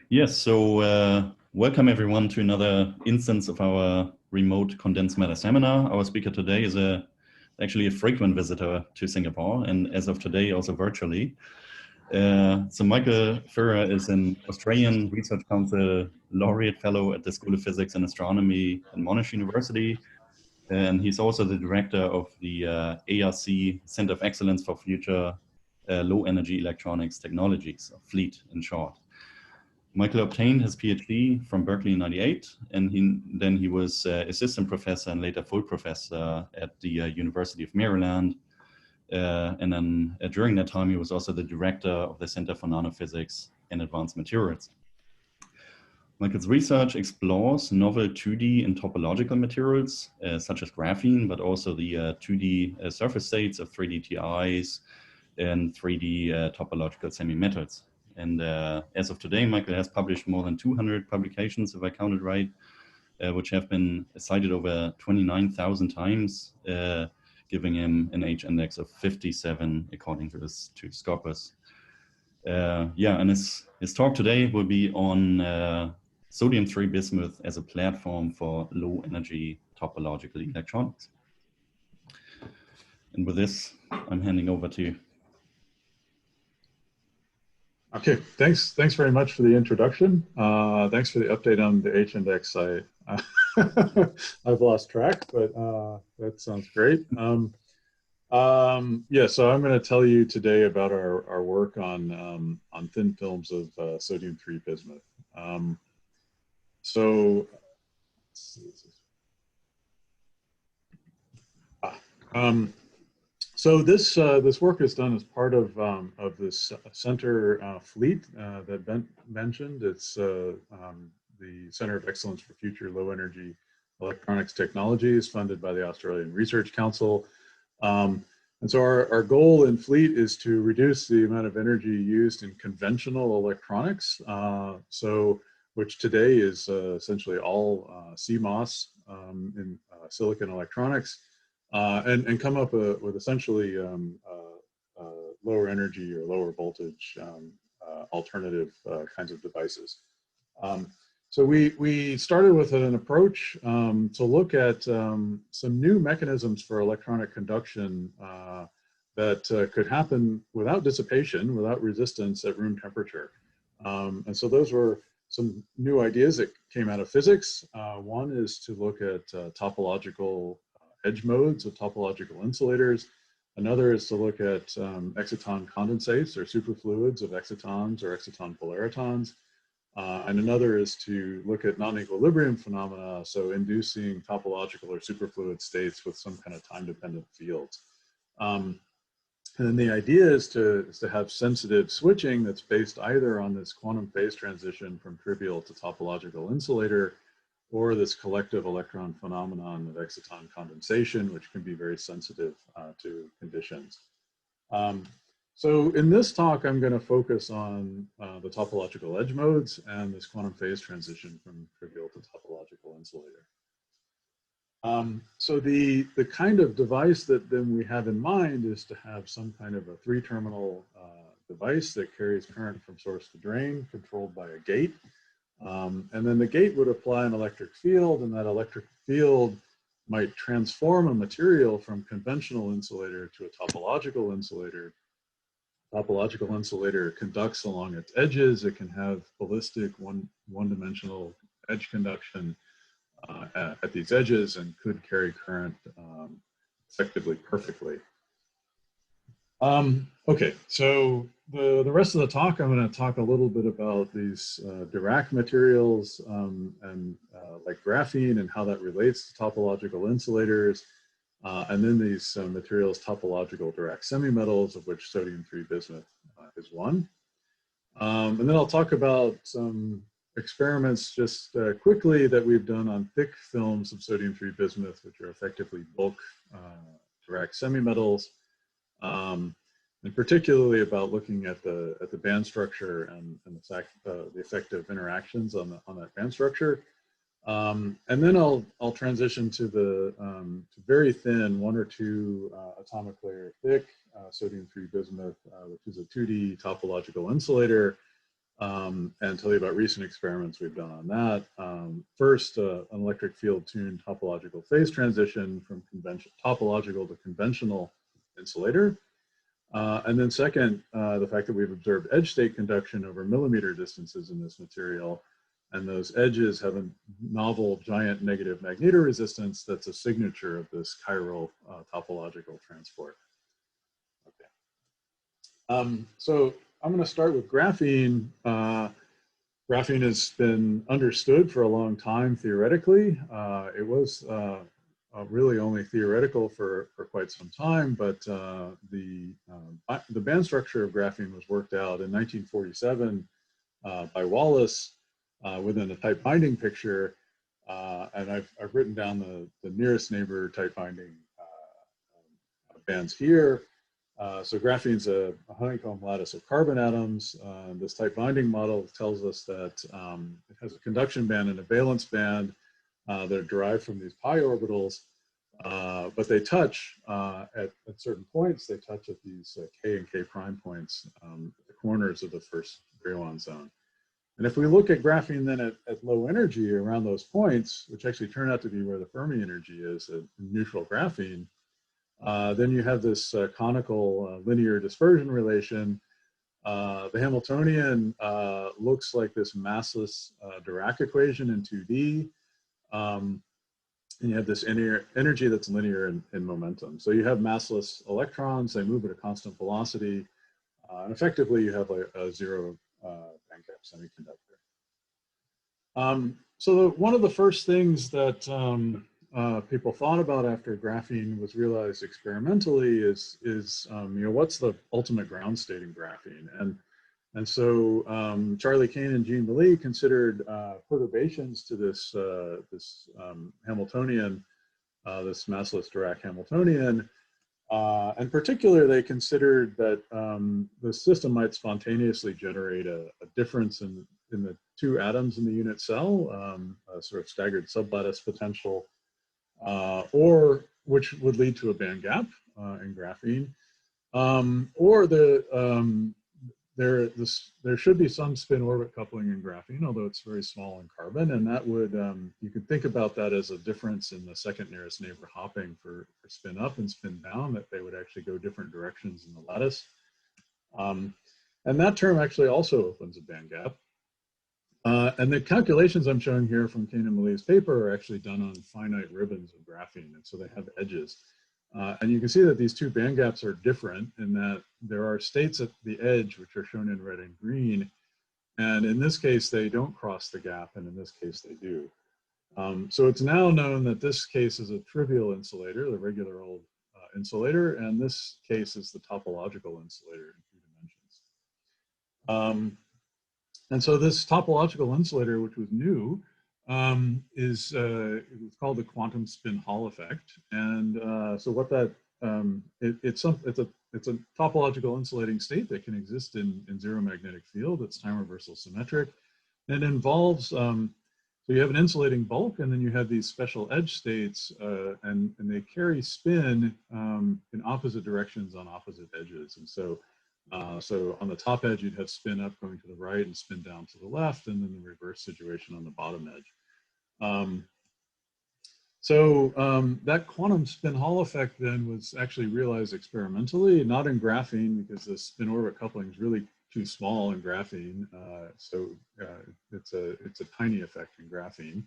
Yes, so welcome everyone to another instance of our remote condensed matter seminar. Our speaker today is actually a frequent visitor to Singapore, and as of today also virtually. So Michael Fuhrer is an Australian Research Council Laureate Fellow at the School of Physics and Astronomy at Monash University, and he's also the director of the ARC Center of Excellence for Future Low Energy Electronics Technologies, or FLEET in short. Michael obtained his PhD from Berkeley in '98, and then he was assistant professor and later full professor at the University of Maryland. And then during that time, he was also the director of the Center for Nanophysics and Advanced Materials. Michael's research explores novel 2D and topological materials, such as graphene, but also the 2D surface states of 3D TIs and 3D topological semimetals. And as of today, Michael has published more than 200 publications, if I counted right, which have been cited over 29,000 times, giving him an H-index of 57, according to Scopus. Yeah, and his talk today will be on sodium-3 bismuth as a platform for low-energy topological electronics. And with this, I'm handing over to you. Okay, thanks very much for the introduction. Thanks for the update on the H-index. I've lost track, but that sounds great. Yeah, so I'm going to tell you today about our work on thin films of sodium-3 bismuth. So this work is done as part of this center FLEET that Ben mentioned. It's the Center of Excellence for Future Low Energy Electronics Technologies, funded by the Australian Research Council. And so our goal in FLEET is to reduce the amount of energy used in conventional electronics, which today is essentially all CMOS in silicon electronics. And come up with essentially lower energy or lower voltage alternative kinds of devices. So we started with an approach to look at some new mechanisms for electronic conduction that could happen without dissipation, without resistance at room temperature. And so those were some new ideas that came out of physics. One is to look at topological edge modes of topological insulators. Another is to look at exciton condensates or superfluids of excitons or exciton polaritons. And another is to look at non-equilibrium phenomena, so inducing topological or superfluid states with some kind of time-dependent fields. And then the idea is to have sensitive switching that's based either on this quantum phase transition from trivial to topological insulator, or this collective electron phenomenon of exciton condensation, which can be very sensitive to conditions. So in this talk, I'm going to focus on the topological edge modes and this quantum phase transition from trivial to topological insulator. So the kind of device that then we have in mind is to have some kind of a 3-terminal device that carries current from source to drain, controlled by a gate. And then the gate would apply an electric field, and that electric field might transform a material from conventional insulator to a topological insulator. Topological insulator conducts along its edges. It can have ballistic one-dimensional edge conduction at these edges and could carry current effectively perfectly. Okay, so the rest of the talk, I'm going to talk a little bit about these Dirac materials and like graphene and how that relates to topological insulators, and then these materials, topological Dirac semimetals, of which sodium-3 bismuth is one. And then I'll talk about some experiments just quickly that we've done on thick films of sodium-3 bismuth, which are effectively bulk Dirac semimetals. And particularly about looking at the band structure and the effect of interactions on that band structure. And then I'll transition to the very thin 1 or 2 atomic layer thick sodium-3 bismuth, which is a 2D topological insulator, and tell you about recent experiments we've done on that. First, an electric field tuned topological phase transition from topological to conventional insulator. And then second, the fact that we've observed edge state conduction over millimeter distances in this material. And those edges have a novel giant negative magnetoresistance that's a signature of this chiral topological transport. Okay. So I'm going to start with graphene. Graphene has been understood for a long time theoretically. It was really only theoretical for quite some time, but the band structure of graphene was worked out in 1947 by Wallace within a tight binding picture, and I've written down the nearest neighbor tight binding bands here. So graphene's a honeycomb lattice of carbon atoms. This tight binding model tells us that it has a conduction band and a valence band that are derived from these pi orbitals, but they touch at certain points. They touch at these K and K prime points at the corners of the first Brillouin zone. And if we look at graphene then at low energy around those points, which actually turn out to be where the Fermi energy is at neutral graphene, then you have this conical linear dispersion relation. The Hamiltonian looks like this massless Dirac equation in 2D. And you have this energy that's linear in momentum. So you have massless electrons, they move at a constant velocity, and effectively you have a zero bandgap semiconductor. So one of the first things that people thought about after graphene was realized experimentally is what's the ultimate ground state in graphene? And so Charlie Kane and Jean Malie considered perturbations to this Hamiltonian, this massless Dirac Hamiltonian. In particular, they considered that the system might spontaneously generate a difference in the two atoms in the unit cell, a sort of staggered sublattice potential, or which would lead to a band gap in graphene, or there should be some spin orbit coupling in graphene, although it's very small in carbon, and that would you could think about that as a difference in the second nearest neighbor hopping for spin up and spin down, that they would actually go different directions in the lattice. And that term actually also opens a band gap. And the calculations I'm showing here from Kane and Malie's paper are actually done on finite ribbons of graphene, and so they have edges. And you can see that these two band gaps are different in that there are states at the edge, which are shown in red and green. And in this case, they don't cross the gap, and in this case, they do. So it's now known that this case is a trivial insulator, the regular old insulator, and this case is the topological insulator in 2 dimensions. And so this topological insulator, which was new, is called the quantum spin Hall effect. And so what that it's a topological insulating state that can exist in zero magnetic field. It's time reversal symmetric. And it involves so you have an insulating bulk, and then you have these special edge states, and they carry spin in opposite directions on opposite edges. And so so on the top edge, you'd have spin up going to the right and spin down to the left, and then the reverse situation on the bottom edge. That quantum spin Hall effect then was actually realized experimentally, not in graphene, because the spin orbit coupling is really too small in graphene. It's a tiny effect in graphene.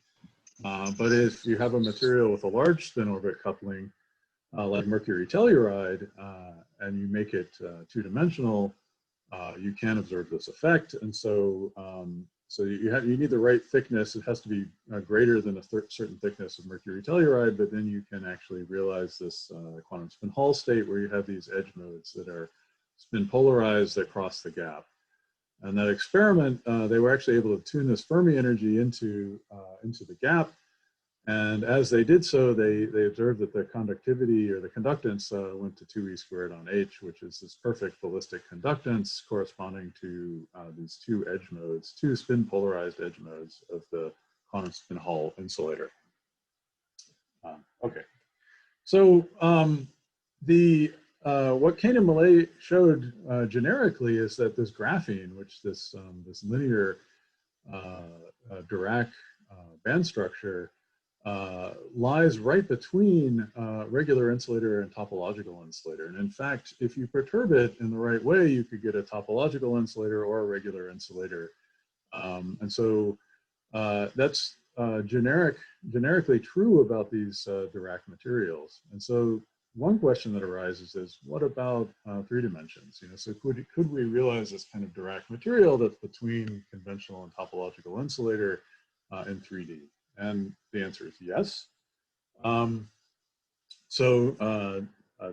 But if you have a material with a large spin orbit coupling, like mercury telluride, and you make it 2-dimensional, you can observe this effect. And so, you need the right thickness. It has to be greater than a certain thickness of mercury telluride, but then you can actually realize this quantum spin Hall state where you have these edge modes that are spin polarized that cross the gap. And that experiment, they were actually able to tune this Fermi energy into the gap. And as they did so, they observed that the conductivity or the conductance went to 2e squared on h, which is this perfect ballistic conductance corresponding to these two edge modes, two spin polarized edge modes of the quantum spin Hall insulator. Okay, so the what Kane and Millay showed generically is that this graphene, which this linear Dirac band structure, lies right between regular insulator and topological insulator. And in fact, if you perturb it in the right way, you could get a topological insulator or a regular insulator. And so that's generically true about these Dirac materials. And so one question that arises is, what about 3 dimensions? You know, so could we realize this kind of Dirac material that's between conventional and topological insulator in 3D? And the answer is yes.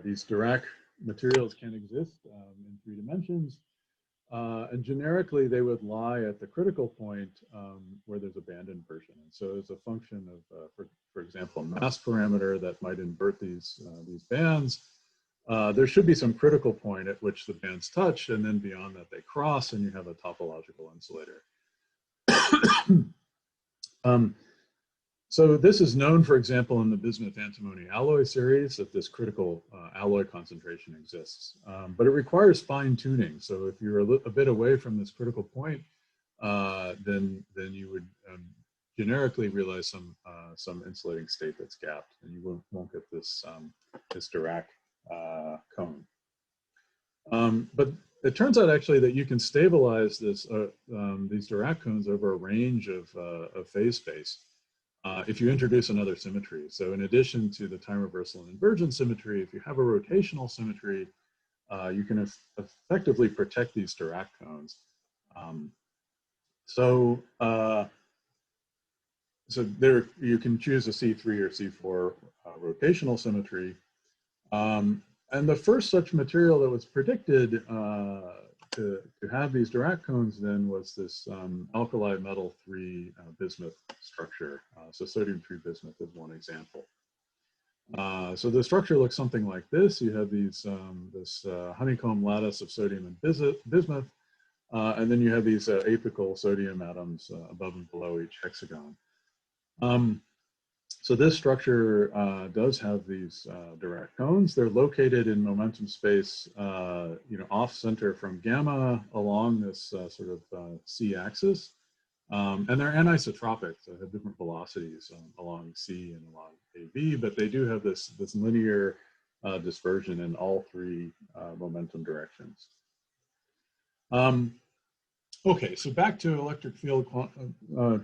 These Dirac materials can exist in 3 dimensions. And generically, they would lie at the critical point where there's a band inversion. And so as a function of, for example, mass parameter that might invert these bands, there should be some critical point at which the bands touch, and then beyond that they cross, and you have a topological insulator. So this is known, for example, in the bismuth antimony alloy series, that this critical alloy concentration exists. But it requires fine tuning. So if you're a bit away from this critical point, then you would generically realize some insulating state that's gapped, and you won't get this this Dirac cone. But it turns out actually that you can stabilize this these Dirac cones over a range of phase space. If you introduce another symmetry. So in addition to the time reversal and inversion symmetry, if you have a rotational symmetry, you can effectively protect these Dirac cones. So there you can choose a C3 or C4 rotational symmetry. And the first such material that was predicted to have these Dirac cones then was this alkali metal 3 bismuth structure. So sodium 3 bismuth is one example. So the structure looks something like this. You have these this honeycomb lattice of sodium and bismuth, and then you have these apical sodium atoms above and below each hexagon. So this structure does have these Dirac cones. They're located in momentum space, off center from gamma along this sort of C-axis, and they're anisotropic. So they have different velocities along C and along AB, but they do have this linear dispersion in all 3 momentum directions. Okay, so back to electric field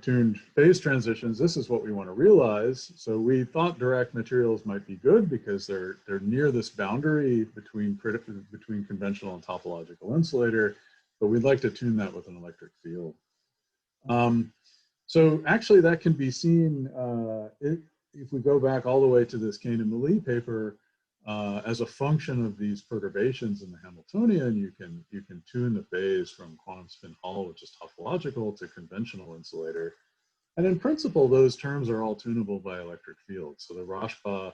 tuned phase transitions. This is what we want to realize. So we thought Dirac materials might be good because they're near this boundary between conventional and topological insulator, but we'd like to tune that with an electric field. So actually that can be seen if we go back all the way to this Kane and Millay paper. As a function of these perturbations in the Hamiltonian, you can tune the phase from quantum spin Hall, which is topological, to conventional insulator. And in principle, those terms are all tunable by electric fields. So the Rashba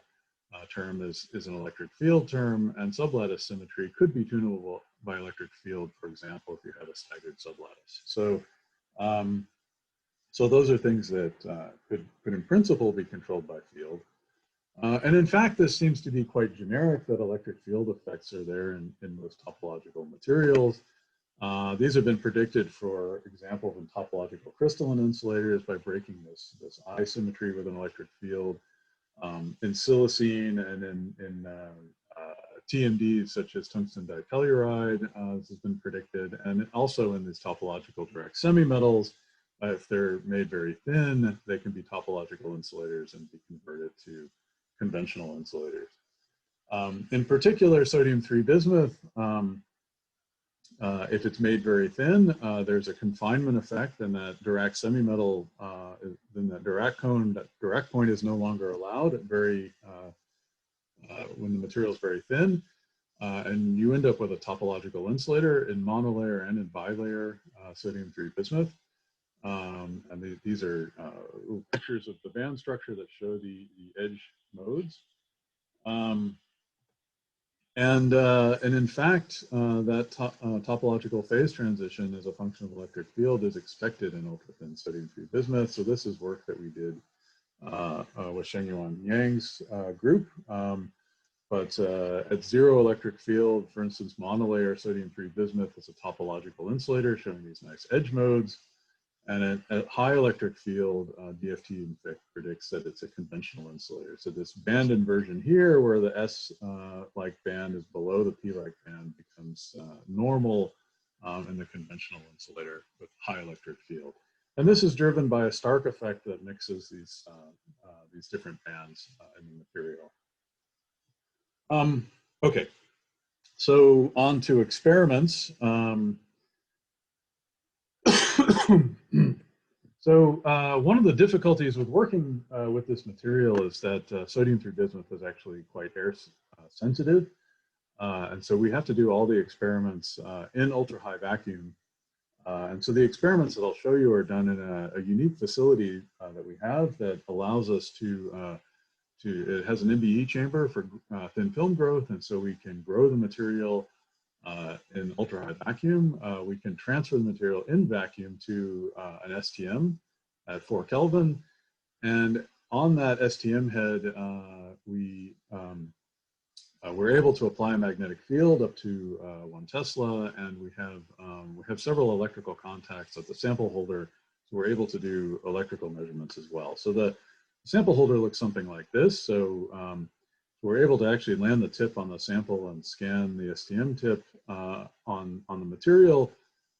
term is an electric field term, and sublattice symmetry could be tunable by electric field, for example, if you had a staggered sublattice. So, so those are things that could in principle be controlled by field. And in fact, this seems to be quite generic, that electric field effects are there in most topological materials. These have been predicted, for example, in topological crystalline insulators by breaking this I symmetry with an electric field. In silicene and in TMDs such as tungsten ditelluride, this has been predicted, and also in these topological direct semimetals. If they're made very thin, they can be topological insulators and be converted to conventional insulators. In particular, sodium 3 bismuth, if it's made very thin, there's a confinement effect, and that Dirac semimetal, then that Dirac cone, that Dirac point is no longer allowed at when the material is very thin, and you end up with a topological insulator in monolayer and in bilayer sodium 3 bismuth. And these are little pictures of the band structure that show the edge modes. And in fact, that topological phase transition as a function of electric field is expected in ultra-thin sodium 3 bismuth. So this is work that we did with Shengyuan Yang's group. at zero electric field, for instance, monolayer sodium-3 bismuth is a topological insulator showing these nice edge modes. And at high electric field, DFT in fact predicts that it's a conventional insulator. So this band inversion here, where the S-like band is below the P-like band, becomes normal in the conventional insulator with high electric field. And this is driven by a Stark effect that mixes these different bands in the material. Okay, so on to experiments. So one of the difficulties with working with this material is that sodium-3 bismuth is actually quite air sensitive. And so we have to do all the experiments in ultra-high vacuum. And so the experiments that I'll show you are done in a unique facility that we have that allows us it has an MBE chamber for thin film growth, and so we can grow the material in ultra-high vacuum. We can transfer the material in vacuum to an STM at 4 Kelvin. And on that STM head, we're able to apply a magnetic field up to 1 Tesla, and we have several electrical contacts at the sample holder, so we're able to do electrical measurements as well. So the sample holder looks something like this. So we're able to actually land the tip on the sample and scan the STM tip on the material,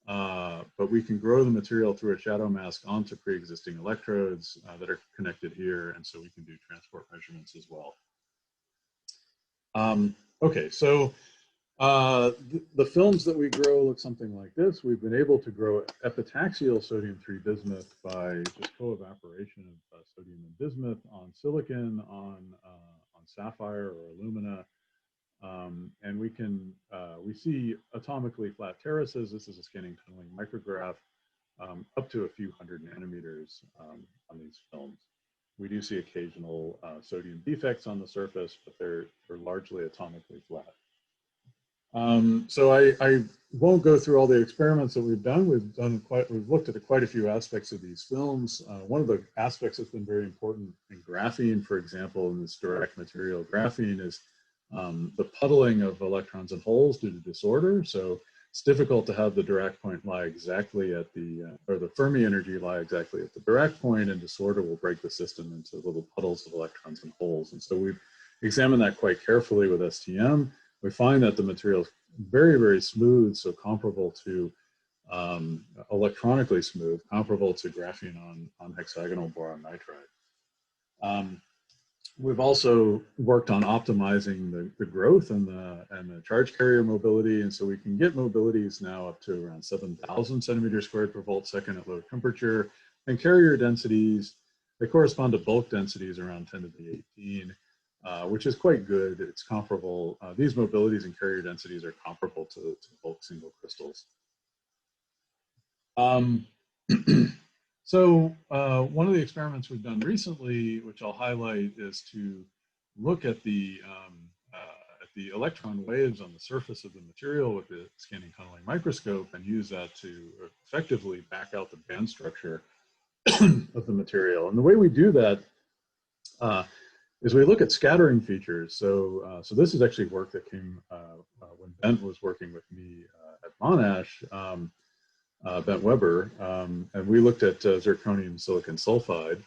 but we can grow the material through a shadow mask onto pre-existing electrodes that are connected here, and so we can do transport measurements as well. Okay, so the films that we grow look something like this. We've been able to grow epitaxial sodium-3 bismuth by just co-evaporation of sodium and bismuth on silicon, on sapphire or alumina. And we see atomically flat terraces. This is a scanning tunneling micrograph up to a few hundred nanometers on these films. We do see occasional sodium defects on the surface, but they're largely atomically flat. So I won't go through all the experiments that we've done. We've looked at quite a few aspects of these films. One of the aspects that's been very important in graphene, for example, in this Dirac material, graphene is the puddling of electrons and holes due to disorder. So it's difficult to have the Dirac point lie exactly at or the Fermi energy lie exactly at the Dirac point, and disorder will break the system into little puddles of electrons and holes. And so we've examined that quite carefully with STM. We find that the material is very, very smooth, so comparable to electronically smooth, comparable to graphene on hexagonal boron nitride. We've also worked on optimizing the growth and the charge carrier mobility, and so we can get mobilities now up to around 7,000 centimeters squared per volt second at low temperature, and carrier densities, they correspond to bulk densities around 10 to the 18, which is quite good. It's comparable. These mobilities and carrier densities are comparable to bulk single crystals. So one of the experiments we've done recently, which I'll highlight, is to look at the electron waves on the surface of the material with the scanning tunneling microscope and use that to effectively back out the band structure of the material. And the way we do that is we look at scattering features. So this is actually work that came when Bent was working with me at Monash. Bent Weber, and we looked at zirconium silicon sulfide,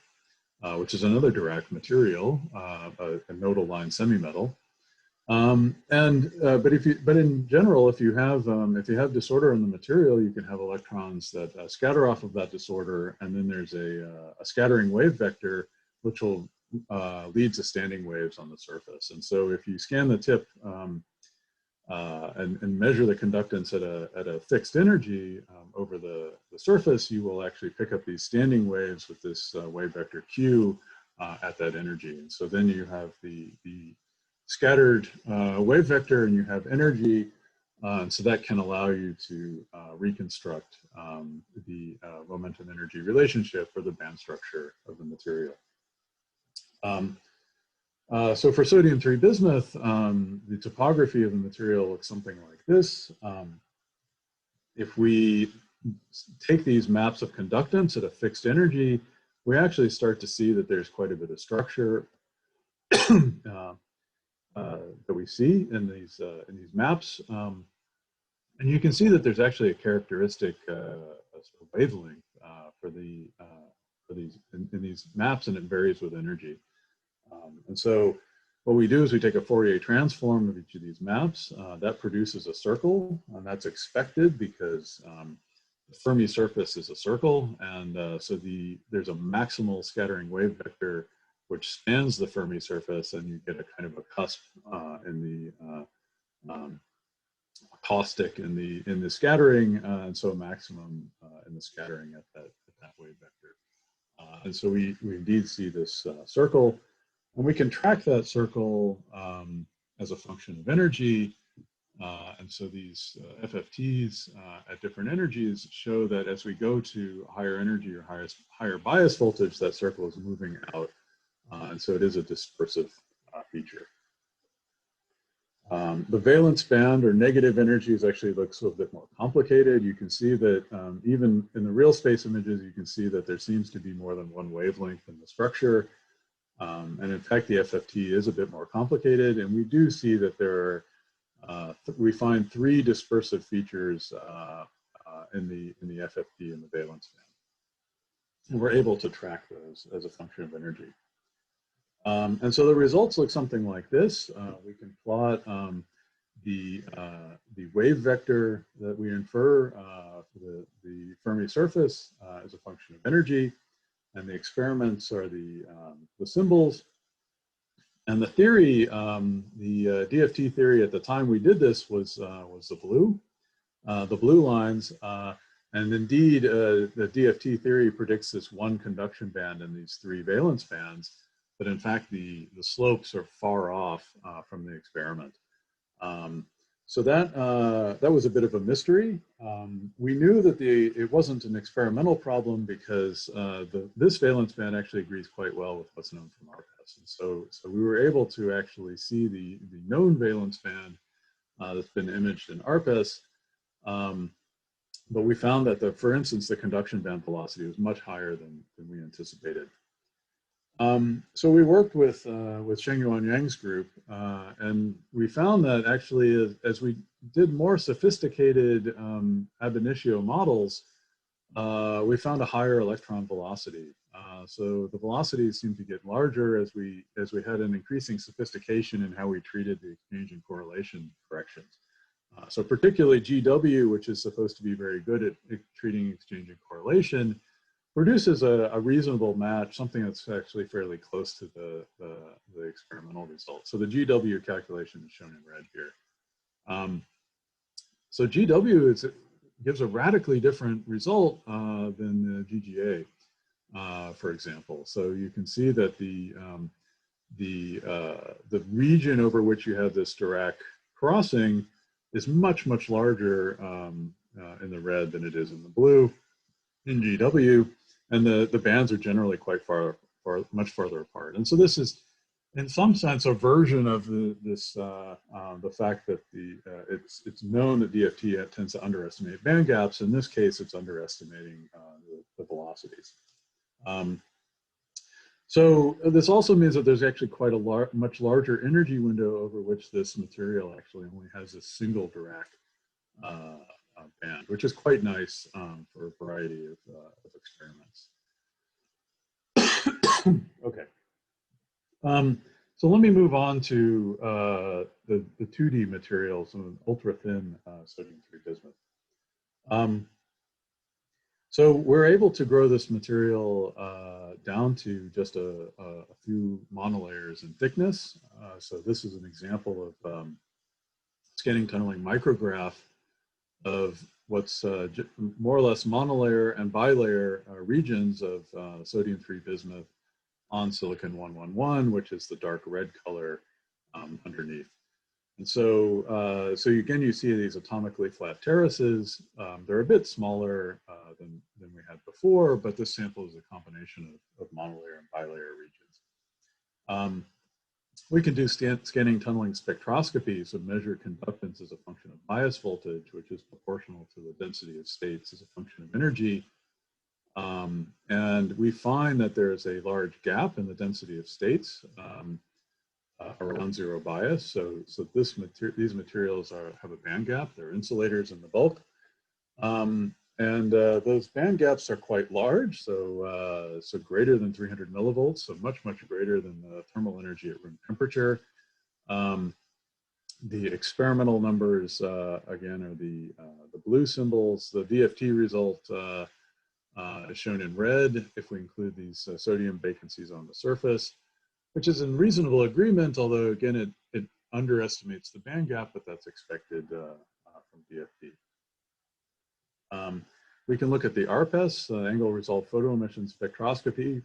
which is another Dirac material, a nodal line semimetal. But in general, if you have disorder in the material, you can have electrons that scatter off of that disorder, and then there's a scattering wave vector, which will lead to standing waves on the surface. And so if you scan the tip and measure the conductance at a fixed energy over the surface, you will actually pick up these standing waves with this wave vector Q at that energy. And so then you have the scattered wave vector and you have energy, and so that can allow you to reconstruct the momentum energy relationship for the band structure of the material. So for sodium-3 bismuth, the topography of the material looks something like this. If we take these maps of conductance at a fixed energy, we actually start to see that there's quite a bit of structure. that we see in these maps. And you can see that there's actually a characteristic sort of wavelength for these in these maps, and it varies with energy. And so what we do is we take a Fourier transform of each of these maps. That produces a circle, and that's expected because the Fermi surface is a circle, and so there's a maximal scattering wave vector which spans the Fermi surface, and you get a kind of a cusp in the caustic in the scattering, and so a maximum in the scattering at that wave vector. And so we indeed see this circle, and we can track that circle as a function of energy. And so these FFTs at different energies show that as we go to higher energy or higher bias voltage, that circle is moving out. And so it is a dispersive feature. The valence band or negative energies actually looks a little bit more complicated. You can see that even in the real space images, you can see that there seems to be more than one wavelength in the structure. And in fact, the FFT is a bit more complicated. And we do see that there are, we find 3 dispersive features in the FFT and the valence band. And we're able to track those as a function of energy. And so the results look something like this. We can plot the wave vector that we infer for the Fermi surface as a function of energy, and the experiments are the symbols. And the theory, the DFT theory at the time we did this was the blue lines. And indeed, the DFT theory predicts this one conduction band and these 3 valence bands. But in fact, the slopes are far off from the experiment. So that was a bit of a mystery. We knew that it wasn't an experimental problem because this valence band actually agrees quite well with what's known from ARPAS. And so we were able to actually see the known valence band that's been imaged in ARPAS. But we found that, for instance, the conduction band velocity was much higher than we anticipated. So we worked with Shengyuan Yang's group, and we found that actually as we did more sophisticated ab initio models, we found a higher electron velocity. So the velocities seemed to get larger as we had an increasing sophistication in how we treated the exchange and correlation corrections. So particularly GW, which is supposed to be very good at treating exchange and correlation, produces a reasonable match, something that's actually fairly close to the experimental result. So the GW calculation is shown in red here. So GW gives a radically different result than the GGA, for example. So you can see that the region over which you have this Dirac crossing is much, much larger in the red than it is in the blue in GW. And the bands are generally quite much farther apart. And so this is, in some sense, a version of the fact that it's known that DFT tends to underestimate band gaps. In this case, it's underestimating the velocities. So this also means that there's actually quite a much larger energy window over which this material actually only has a single Dirac band, which is quite nice for a variety of experiments. Okay. So let me move on to the 2D materials and ultra-thin sodium-3 bismuth. So we're able to grow this material down to just a few monolayers in thickness. So this is an example of scanning tunneling micrograph of what's more or less monolayer and bilayer regions of sodium-3 bismuth on silicon 111, which is the dark red color underneath. And so, again, you see these atomically flat terraces. They're a bit smaller than we had before, but this sample is a combination of monolayer and bilayer regions. We can do scanning tunneling spectroscopy, so measure conductance as a function of bias voltage, which is proportional to the density of states as a function of energy. And we find that there's a large gap in the density of states. around zero bias. So these materials have a band gap. They're insulators in the bulk. Those band gaps are quite large, so greater than 300 millivolts, so much greater than the thermal energy at room temperature. The experimental numbers again are the blue symbols. The VFT result is shown in red if we include these sodium vacancies on the surface, which is in reasonable agreement, although again it underestimates the band gap, but that's expected from VFT. We can look at the ARPES, angle resolved photoemission spectroscopy,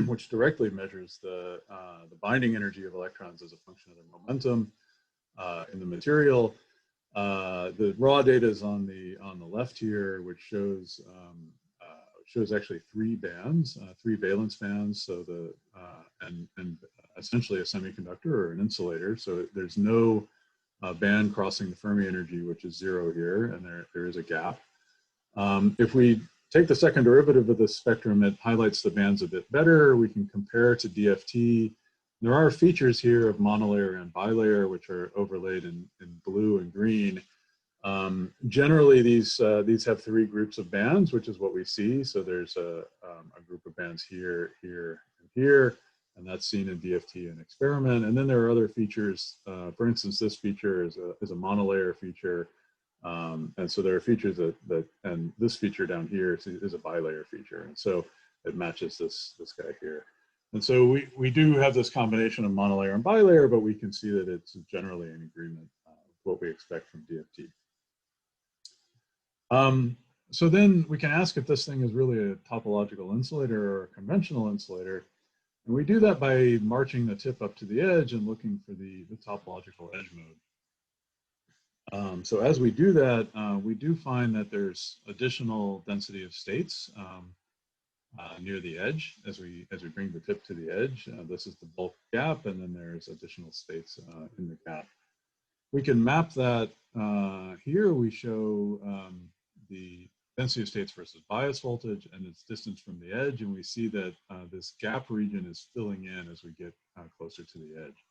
which directly measures the binding energy of electrons as a function of their momentum in the material. The raw data is on the left here, which shows actually three bands, three valence bands. So and essentially a semiconductor or an insulator. So there's no band crossing the Fermi energy, which is zero here, and there is a gap. If we take the second derivative of the spectrum, it highlights the bands a bit better. We can compare to DFT. There are features here of monolayer and bilayer, which are overlaid in blue and green. Generally, these have three groups of bands, which is what we see. So there's a group of bands here, here, and here, and that's seen in DFT and experiment. And then there are other features. For instance, this feature is a monolayer feature. And so there are features and this feature down here is a bilayer feature. And so it matches this guy here. And so we do have this combination of monolayer and bilayer, but we can see that it's generally in agreement with what we expect from DFT. So then we can ask if this thing is really a topological insulator or a conventional insulator. And we do that by marching the tip up to the edge and looking for the topological edge mode. So as we do that, we do find that there's additional density of states near the edge as we bring the tip to the edge. This is the bulk gap, and then there's additional states in the gap. We can map that here. We show the density of states versus bias voltage and its distance from the edge, and we see that this gap region is filling in as we get closer to the edge.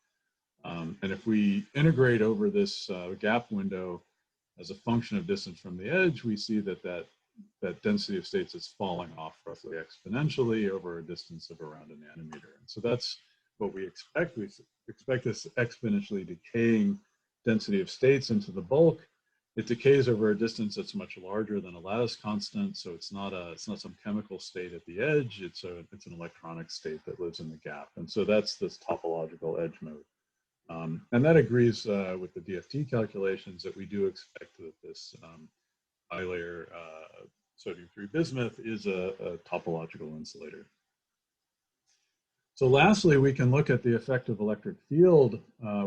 And if we integrate over this gap window as a function of distance from the edge, we see that density of states is falling off roughly exponentially over a distance of around a nanometer. And so that's what we expect. We expect this exponentially decaying density of states into the bulk. It decays over a distance that's much larger than a lattice constant, so it's not some chemical state at the edge. It's an electronic state that lives in the gap. And so that's this topological edge mode. And that agrees with the DFT calculations that we do expect that this bilayer sodium-3 bismuth is a topological insulator. So lastly, we can look at the effect of electric field.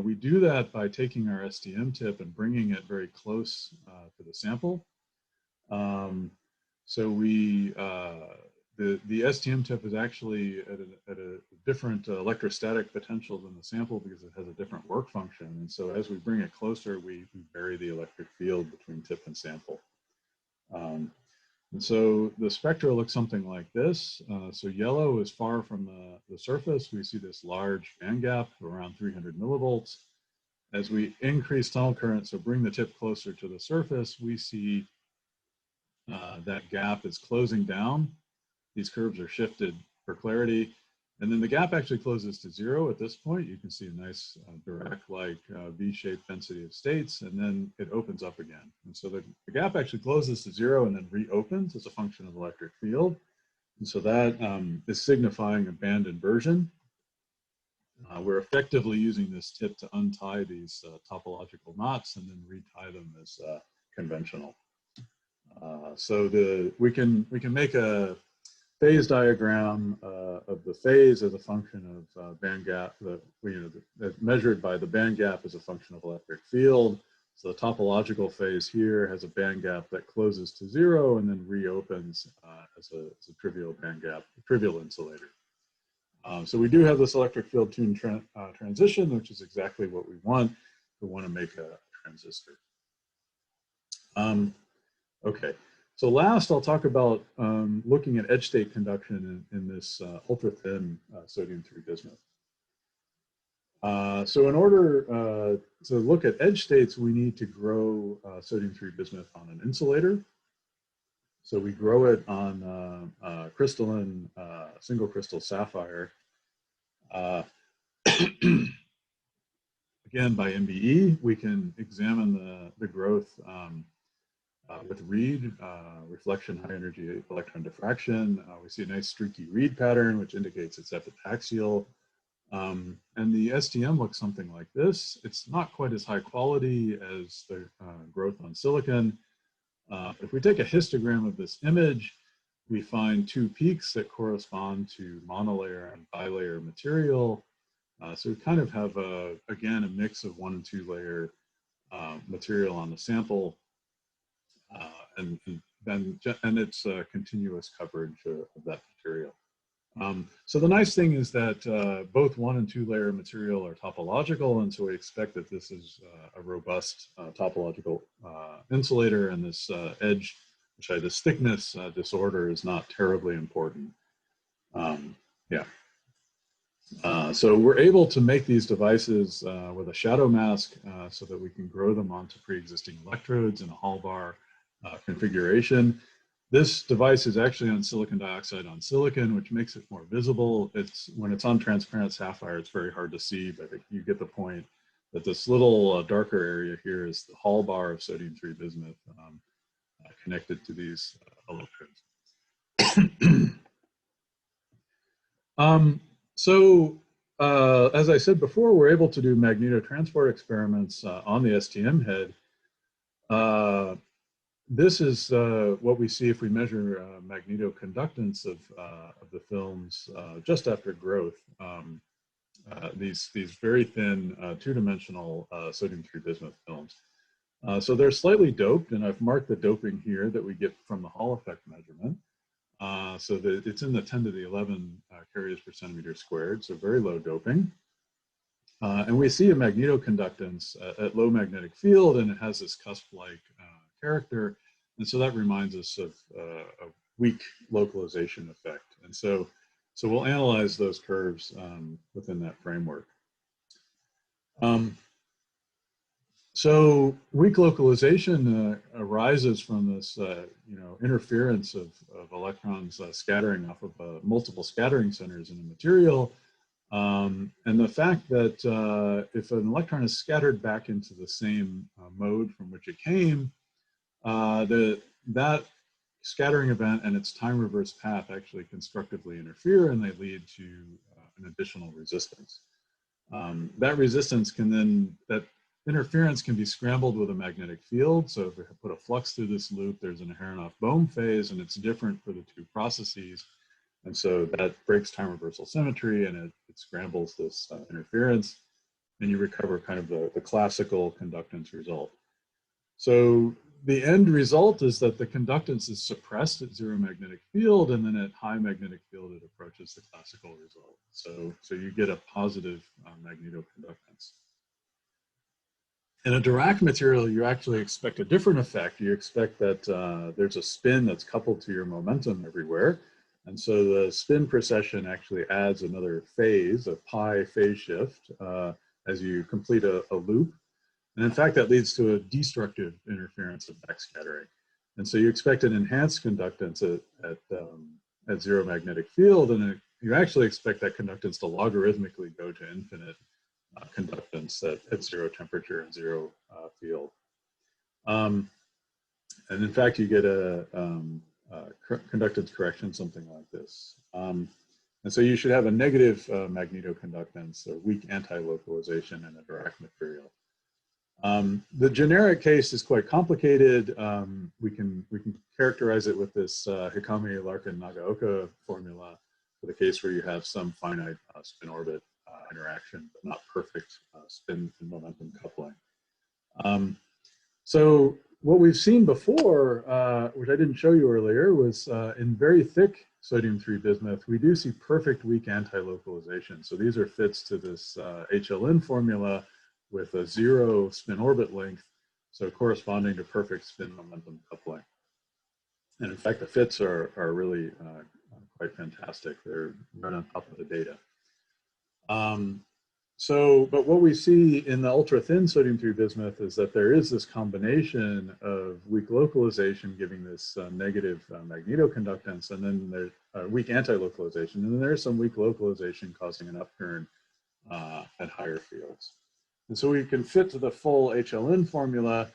We do that by taking our STM tip and bringing it very close to the sample. So the STM tip is actually at a different electrostatic potential than the sample because it has a different work function. And so as we bring it closer, we vary the electric field between tip and sample. And so the spectra looks something like this. So yellow is far from the surface. We see this large band gap around 300 millivolts. As we increase tunnel current, so bring the tip closer to the surface, we see that gap is closing down. These curves are shifted for clarity. And then the gap actually closes to zero at this point. You can see a nice Dirac-like V-shaped density of states, and then it opens up again. And so the gap actually closes to zero and then reopens as a function of electric field. And so that is signifying a band inversion. We're effectively using this tip to untie these topological knots and then retie them as conventional. So we can make a phase diagram of the phase as a function of band gap, measured by the band gap as a function of electric field. So the topological phase here has a band gap that closes to zero and then reopens as a trivial band gap, trivial insulator. So we do have this electric field tune transition, which is exactly what we want. We want to make a transistor. Okay. So last, I'll talk about looking at edge state conduction in this ultra-thin sodium-3 bismuth. So in order to look at edge states, we need to grow sodium-3 bismuth on an insulator. So we grow it on crystalline single crystal sapphire. Again, by MBE, we can examine the growth with Reed, reflection, high energy electron diffraction. We see a nice streaky Reed pattern, which indicates it's epitaxial. And the STM looks something like this. It's not quite as high quality as the growth on silicon. If we take a histogram of this image, we find two peaks that correspond to monolayer and bilayer material. So we kind of have, again, a mix of 1 and 2 layer material on the sample, and it's continuous coverage of that material. So the nice thing is that both 1 and 2 layer material are topological, and so we expect that this is a robust topological insulator, and this edge, this thickness disorder is not terribly important. Yeah. So we're able to make these devices with a shadow mask so that we can grow them onto pre-existing electrodes in a Hall bar configuration. This device is actually on silicon dioxide on silicon, which makes it more visible. When it's on transparent sapphire, it's very hard to see, but you get the point that this little darker area here is the Hall bar of sodium-3 bismuth connected to these electrodes. As I said before, we're able to do magnetotransport experiments on the STM head. This is what we see if we measure magnetoconductance of the films just after growth. These very thin two-dimensional sodium-3 bismuth films. So they're slightly doped, and I've marked the doping here that we get from the Hall effect measurement. So that it's in the 10 to the 11 carriers per centimeter squared, so very low doping. And we see a magnetoconductance at low magnetic field, and it has this cusp-like character. And so that reminds us of a weak localization effect. And so we'll analyze those curves within that framework. So weak localization arises from this, interference of electrons scattering off of multiple scattering centers in a material, and the fact that if an electron is scattered back into the same mode from which it came, that scattering event and its time reverse path actually constructively interfere, and they lead to an additional resistance. That resistance can then, that interference can be scrambled with a magnetic field. So if we put a flux through this loop, there's an Aharonov-Bohm phase, and it's different for the two processes. And so that breaks time reversal symmetry, and it scrambles this interference, and you recover kind of the classical conductance result. So the end result is that the conductance is suppressed at zero magnetic field, and then at high magnetic field, it approaches the classical result. So you get a positive magnetoconductance. In a Dirac material, you actually expect a different effect. You expect that there's a spin that's coupled to your momentum everywhere. And so the spin precession actually adds another phase, a pi phase shift, as you complete a loop. And in fact, that leads to a destructive interference of backscattering. And so you expect an enhanced conductance at zero magnetic field, and you actually expect that conductance to logarithmically go to infinite conductance at zero temperature and zero field. And in fact, you get a conductance correction, something like this. And so you should have a negative magnetoconductance, or weak anti-localization in a Dirac material. The generic case is quite complicated. We can characterize it with this Hikami, Larkin, Nagaoka formula for the case where you have some finite spin orbit interaction, but not perfect spin and momentum coupling. So what we've seen before, which I didn't show you earlier, was in very thick sodium-3 bismuth, we do see perfect weak anti-localization. So these are fits to this HLN formula with a zero spin orbit length, so corresponding to perfect spin momentum coupling. And in fact, the fits are really quite fantastic. They're right on top of the data. But what we see in the ultra-thin sodium-3 bismuth is that there is this combination of weak localization giving this negative magnetoconductance, and then there's weak anti-localization, and then there's some weak localization causing an upturn at higher fields. And so we can fit to the full HLN formula,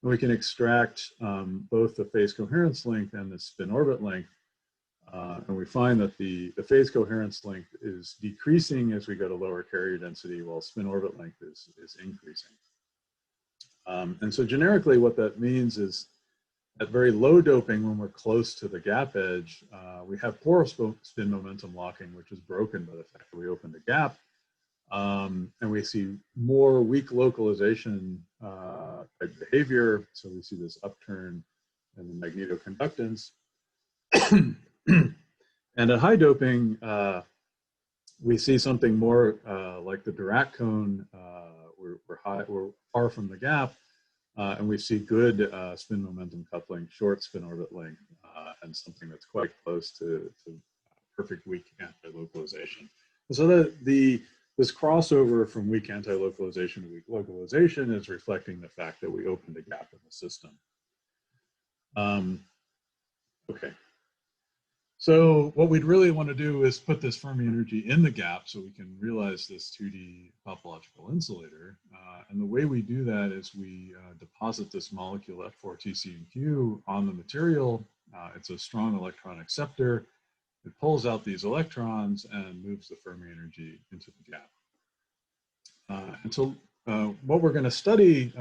and we can extract both the phase coherence length and the spin orbit length. And we find that the phase coherence length is decreasing as we go to lower carrier density, while spin orbit length is increasing. And so generically what that means is at very low doping, when we're close to the gap edge, we have poor spin momentum locking, which is broken by the fact that we opened a gap. And we see more weak localization type behavior. So we see this upturn in the magnetoconductance. And at high doping, we see something more like the Dirac cone. We're far from the gap, and we see good spin momentum coupling, short spin orbit length, and something that's quite close to perfect weak anti-localization. So that this crossover from weak anti-localization to weak localization is reflecting the fact that we opened a gap in the system. Okay. So what we'd really want to do is put this Fermi energy in the gap so we can realize this 2D topological insulator. And the way we do that is we deposit this molecule F4TCQ on the material. It's a strong electron acceptor. It pulls out these electrons and moves the Fermi energy into the gap. And so what we're going to study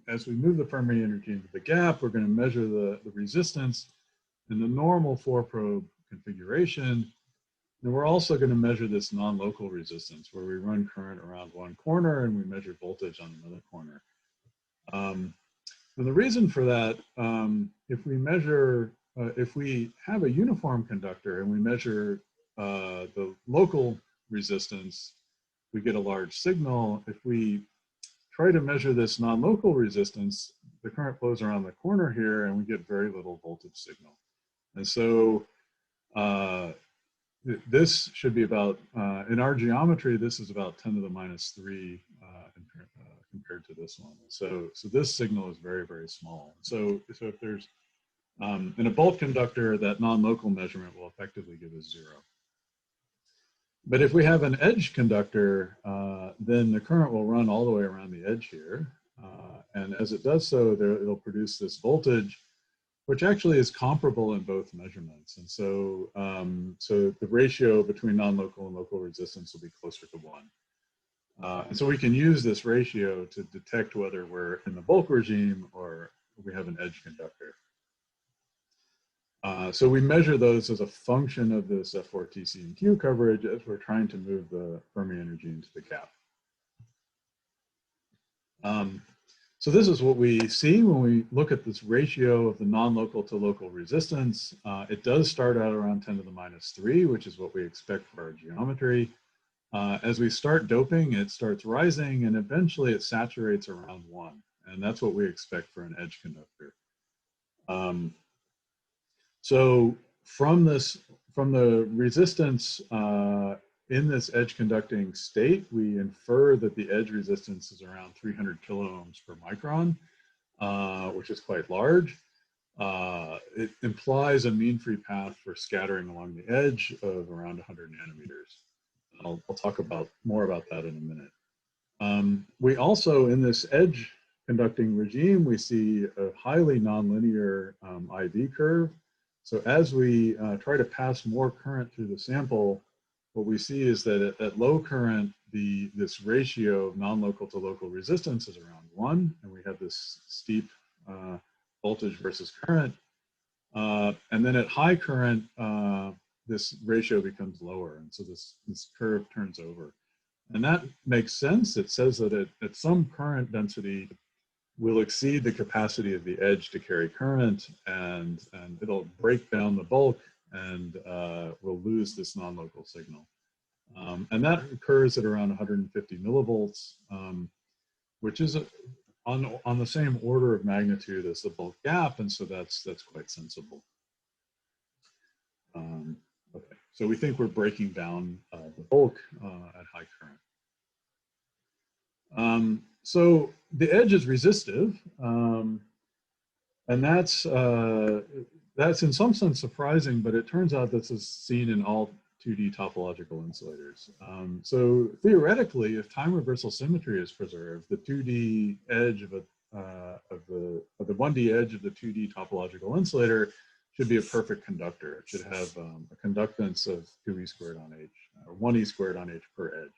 as we move the Fermi energy into the gap, we're going to measure the resistance in the normal 4-probe configuration. And we're also going to measure this non-local resistance where we run current around one corner and we measure voltage on another corner. And the reason for that, if we have a uniform conductor and we measure the local resistance, we get a large signal. If we try to measure this non-local resistance, the current flows around the corner here and we get very little voltage signal. And so this should be about, in our geometry, this is about 10 to the minus 3 compared to this one. So this signal is very, very small. So if there's, in a bulk conductor, that non-local measurement will effectively give us 0. But if we have an edge conductor, then the current will run all the way around the edge here. And as it does so, it'll produce this voltage, which actually is comparable in both measurements. And so, so the ratio between non-local and local resistance will be closer to 1. And so we can use this ratio to detect whether we're in the bulk regime or we have an edge conductor. So we measure those as a function of this F4TC&Q coverage as we're trying to move the Fermi energy into the gap. So this is what we see when we look at this ratio of the non-local to local resistance. It does start out around 10 to the minus 3, which is what we expect for our geometry. As we start doping, it starts rising and eventually it saturates around 1. And that's what we expect for an edge conductor. So from the resistance in this edge conducting state, we infer that the edge resistance is around 300 kiloohms per micron, which is quite large. It implies a mean free path for scattering along the edge of around 100 nanometers. I'll talk more about that in a minute. We also, in this edge conducting regime, we see a highly nonlinear IV curve. So as we try to pass more current through the sample, what we see is that at low current, this ratio of non-local to local resistance is around 1, and we have this steep voltage versus current. And then at high current, this ratio becomes lower, and so this curve turns over. And that makes sense. It says that at some current density, will exceed the capacity of the edge to carry current, and it'll break down the bulk, and we'll lose this non-local signal. And that occurs at around 150 millivolts, which is on the same order of magnitude as the bulk gap, and so that's quite sensible. Okay, so we think we're breaking down the bulk at high current. So the edge is resistive, and that's in some sense surprising, but it turns out this is seen in all 2D topological insulators. So theoretically, if time reversal symmetry is preserved, the 2D edge of the 1D edge of the 2D topological insulator should be a perfect conductor. It should have a conductance of 2e squared on h, or 1e squared on h per edge.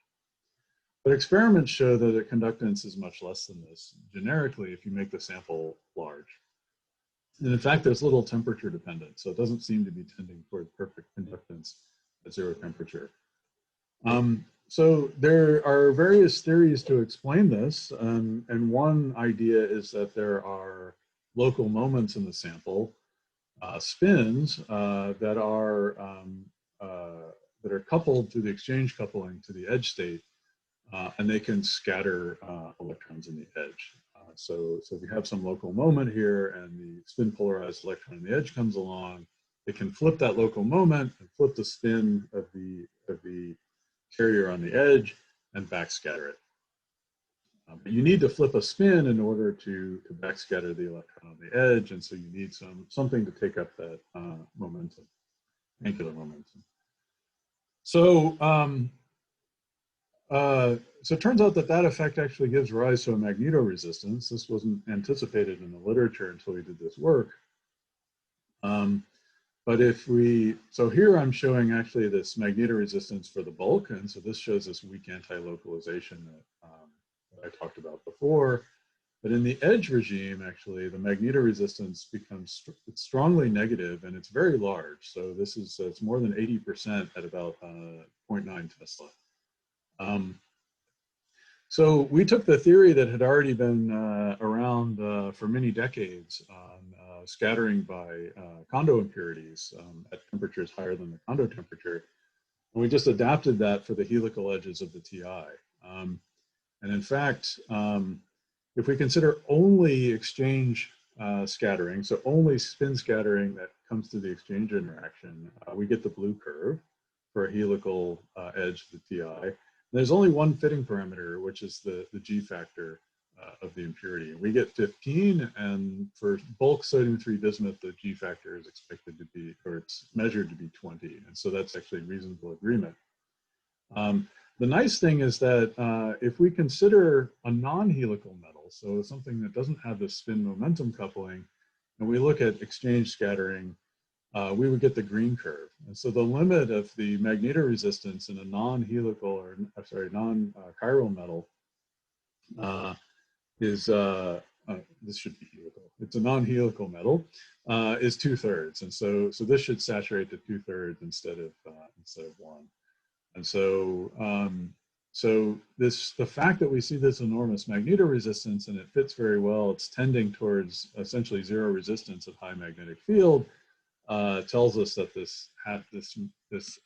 But experiments show that the conductance is much less than this, generically, if you make the sample large. And in fact, there's little temperature dependence, so it doesn't seem to be tending toward perfect conductance at 0 temperature. So there are various theories to explain this, and one idea is that there are local moments in the sample, spins that are coupled to the exchange coupling to the edge state, and they can scatter electrons in the edge. So if you have some local moment here and the spin polarized electron in the edge comes along, it can flip that local moment and flip the spin of the carrier on the edge and backscatter it. But you need to flip a spin in order to backscatter the electron on the edge, and so you need something to take up that momentum, angular momentum. So so it turns out that effect actually gives rise to a magnetoresistance. This wasn't anticipated in the literature until we did this work. But so here I'm showing actually this magnetoresistance for the bulk, and so this shows this weak anti-localization that I talked about before. But in the edge regime, actually, the magnetoresistance becomes strongly negative, and it's very large. So this is it's more than 80% at about 0.9 Tesla. So we took the theory that had already been around for many decades on scattering by condo impurities at temperatures higher than the condo temperature, and we just adapted that for the helical edges of the TI. And in fact, if we consider only exchange scattering, so only spin scattering that comes to the exchange interaction, we get the blue curve for a helical edge of the TI. There's only one fitting parameter, which is the G factor of the impurity. We get 15, and for bulk sodium-3 bismuth, the G factor is expected to be, or it's measured to be 20, and so that's actually reasonable agreement. The nice thing is that if we consider a non-helical metal, so something that doesn't have the spin momentum coupling, and we look at exchange scattering, we would get the green curve. And so the limit of the magnetoresistance in a non-helical, or sorry, non-chiral metal is, this should be helical. It's a non-helical metal, is 2/3. And so this should saturate to 2/3 instead of 1. And so, the fact that we see this enormous magnetoresistance and it fits very well, it's tending towards essentially zero resistance at high magnetic field, tells us that this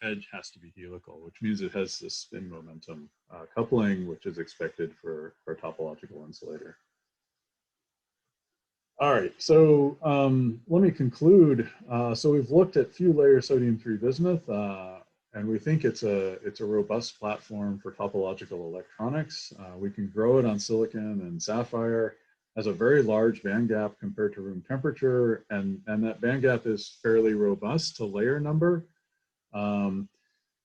edge has to be helical, which means it has this spin momentum coupling, which is expected for a topological insulator. All right, so let me conclude. So we've looked at few layer sodium-3 bismuth, and we think it's a robust platform for topological electronics. We can grow it on silicon and sapphire. Has a very large bandgap compared to room temperature, and that bandgap is fairly robust to layer number.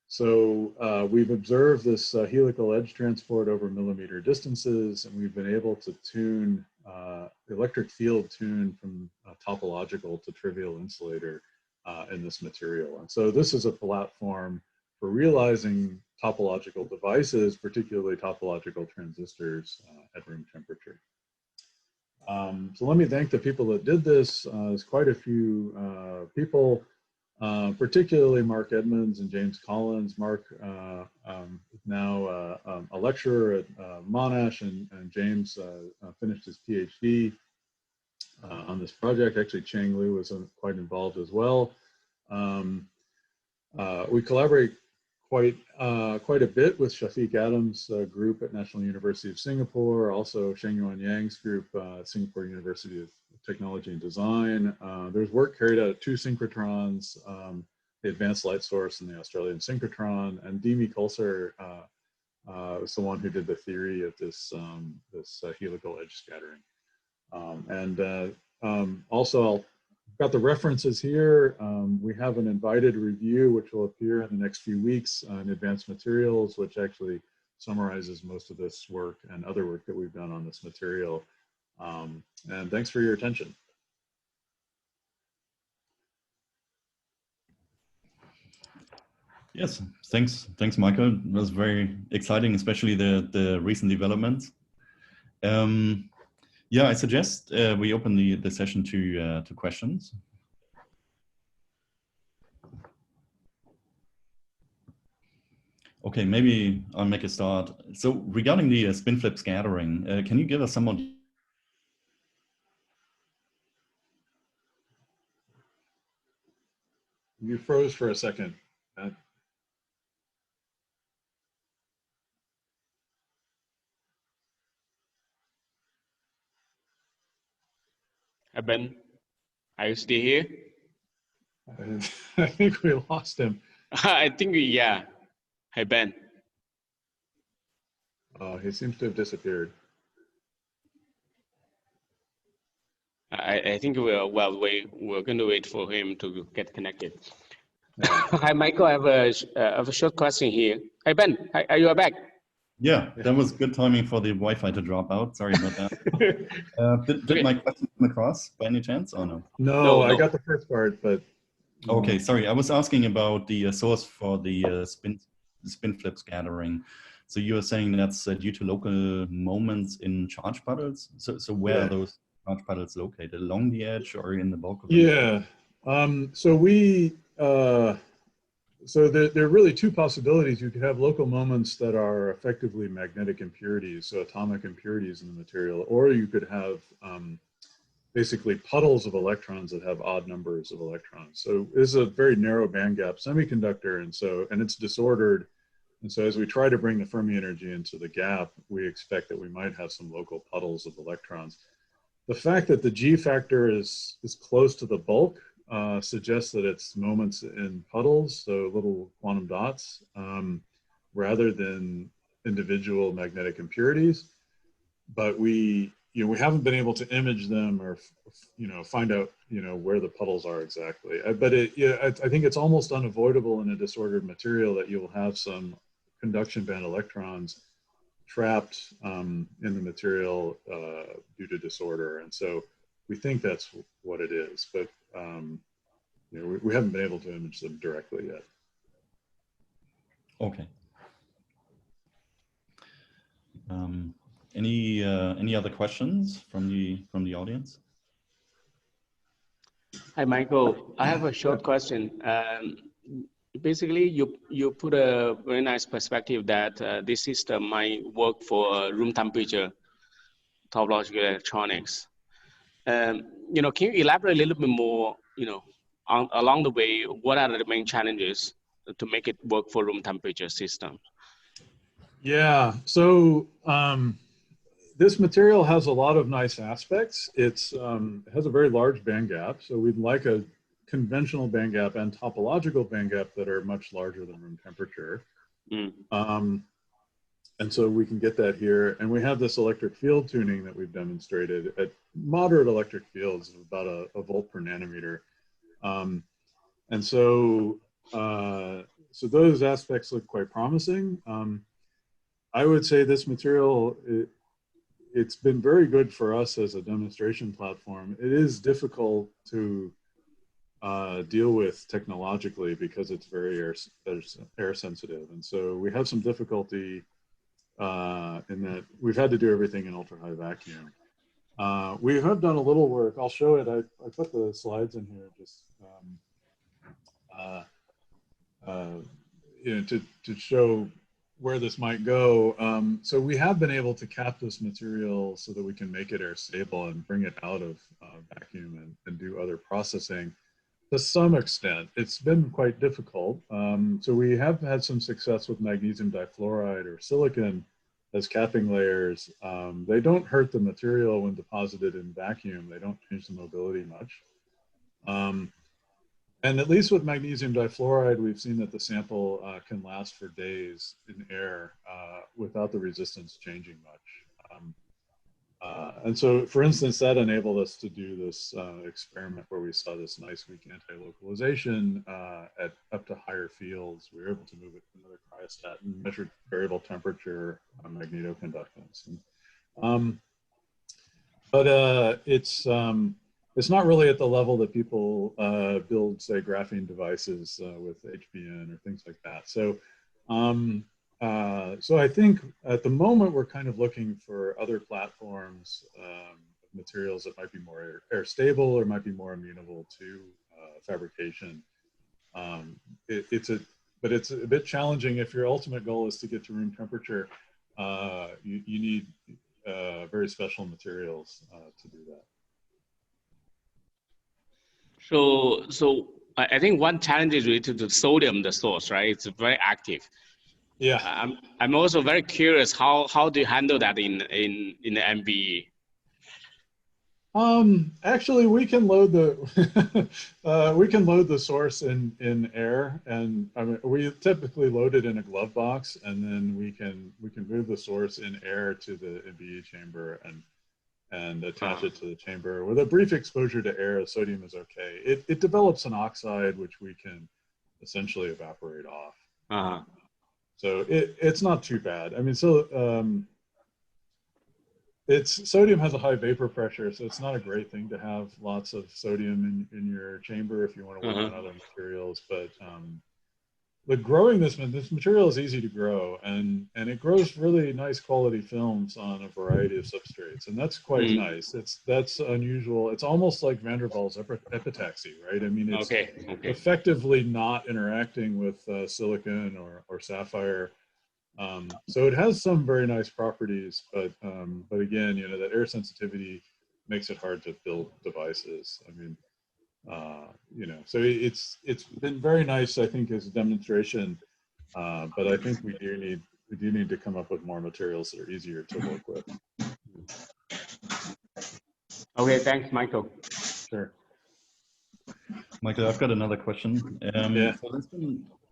So we've observed this helical edge transport over millimeter distances, and we've been able to tune electric field tune from topological to trivial insulator in this material. And so this is a platform for realizing topological devices, particularly topological transistors at room temperature. So let me thank the people that did this. There's quite a few people, particularly Mark Edmonds and James Collins. Mark is now a lecturer at Monash, and James finished his PhD on this project. Actually, Chang Liu was quite involved as well. We collaborate quite a bit with Shafiq Adams' group at National University of Singapore, also Shengyuan Yang's group, Singapore University of Technology and Design. There's work carried out at two synchrotrons, the Advanced Light Source and the Australian Synchrotron, and Dimi Kulser was the one who did the theory of this helical edge scattering. Also, I'll got the references here. We have an invited review, which will appear in the next few weeks on advanced materials, which actually summarizes most of this work and other work that we've done on this material. And thanks for your attention. Yes, thanks, Michael. It was very exciting, especially the recent developments. Yeah, I suggest we open the session to questions. Okay, maybe I'll make a start. So regarding the spin flip scattering, can you give us some more? You froze for a second. Hi, Ben. Are you still here? I think we lost him. I think, yeah. Hi, Ben. He seems to have disappeared. I think we're going to wait for him to get connected. Hi, Michael. I have a short question here. Hi, Ben. Hi, are you back? Yeah, that was good timing for the Wi-Fi to drop out. Sorry about that. Did my question come across by any chance or no? No, I got the first part, but. Okay, sorry. I was asking about the source for the spin flip scattering. So you were saying that's due to local moments in charge puddles. So where are those charge puddles located? Along the edge or in the bulk of them? Yeah. So there are really two possibilities. You could have local moments that are effectively magnetic impurities, so atomic impurities in the material, or you could have basically puddles of electrons that have odd numbers of electrons. So this is a very narrow bandgap semiconductor, and it's disordered. And so as we try to bring the Fermi energy into the gap, we expect that we might have some local puddles of electrons. The fact that the G factor is close to the bulk suggests that it's moments in puddles, so little quantum dots, rather than individual magnetic impurities. But we haven't been able to image them or find out where the puddles are exactly. But I think it's almost unavoidable in a disordered material that you'll have some conduction band electrons trapped in the material due to disorder, and so we think that's what it is. But we haven't been able to image them directly yet. Okay. Any other questions from the audience? Hi, Michael. I have a short question. Basically, you put a very nice perspective that this system might work for room temperature topological electronics. Can you elaborate a little bit more? Along the way, what are the main challenges to make it work for room temperature systems? Yeah. So this material has a lot of nice aspects. It has a very large bandgap, so we'd like a conventional bandgap and topological bandgap that are much larger than room temperature. And so we can get that here. And we have this electric field tuning that we've demonstrated at moderate electric fields of about a volt per nanometer. And so those aspects look quite promising. I would say this material, it's been very good for us as a demonstration platform. It is difficult to deal with technologically because it's very air sensitive. And so we have some difficulty in that we've had to do everything in ultra high vacuum. We have done a little work. I'll show it. I put the slides in here just to show where this might go. So we have been able to cap this material so that we can make it air stable and bring it out of vacuum and do other processing. To some extent, it's been quite difficult. So we have had some success with magnesium difluoride or silicon as capping layers. They don't hurt the material when deposited in vacuum. They don't change the mobility much. And at least with magnesium difluoride, we've seen that the sample can last for days in air without the resistance changing much. And so, for instance, that enabled us to do this experiment where we saw this nice weak anti-localization at up to higher fields. We were able to move it to another cryostat and measured variable temperature magnetoconductance. But it's not really at the level that people build, say, graphene devices with HBN or things like that. So, so I think at the moment we're kind of looking for other platforms of materials that might be more air stable or might be more amenable to fabrication. But it's a bit challenging if your ultimate goal is to get to room temperature. You need very special materials to do that. So I think one challenge is related to sodium, the source, right? It's very active. Yeah. I'm also very curious how do you handle that in the MBE? Actually, we can load the source in air, and I mean, we typically load it in a glove box, and then we can move the source in air to the MBE chamber and attach it to the chamber. With a brief exposure to air, sodium is okay. It develops an oxide which we can essentially evaporate off. So it's not too bad. I mean, so sodium has a high vapor pressure, so it's not a great thing to have lots of sodium in your chamber if you want to work on other materials. But growing this material is easy to grow, and it grows really nice quality films on a variety of substrates, and that's quite nice. That's unusual. It's almost like Van der Waals epitaxy, right? I mean, it's effectively not interacting with silicon or sapphire. So it has some very nice properties, but again, you know, that air sensitivity makes it hard to build devices. I mean, you know, so it's been very nice, I think, as a demonstration. But I think we do need to come up with more materials that are easier to work with. Okay, thanks, Michael. Sure. Michael, I've got another question. Yeah. So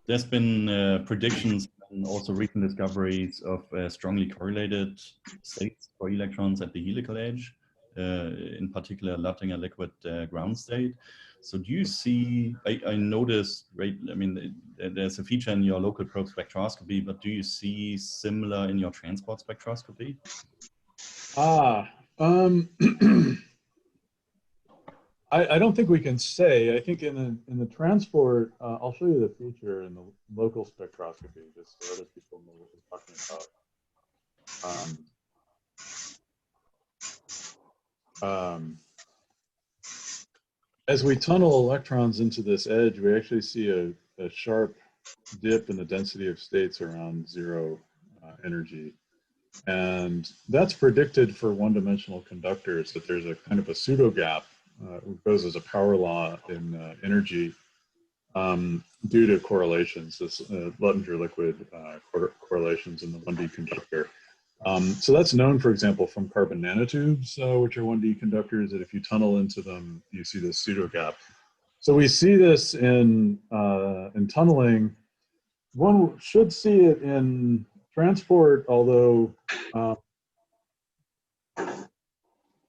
there's been predictions and also recent discoveries of strongly correlated states for electrons at the helical edge, in particular Luttinger liquid ground state. So do you see, I noticed, right, I mean, there's a feature in your local probe spectroscopy, but do you see similar in your transport spectroscopy? I don't think we can say. I think in the transport, I'll show you the feature in the local spectroscopy, just so other people know what we're talking about. As we tunnel electrons into this edge, we actually see a sharp dip in the density of states around zero energy. And that's predicted for one-dimensional conductors, that there's a kind of a pseudo gap. It goes as a power law in energy due to correlations, this Luttinger liquid correlations in the 1D conductor. So that's known, for example, from carbon nanotubes, which are 1D conductors, that if you tunnel into them, you see this pseudo gap. So we see this in tunneling. One should see it in transport, although,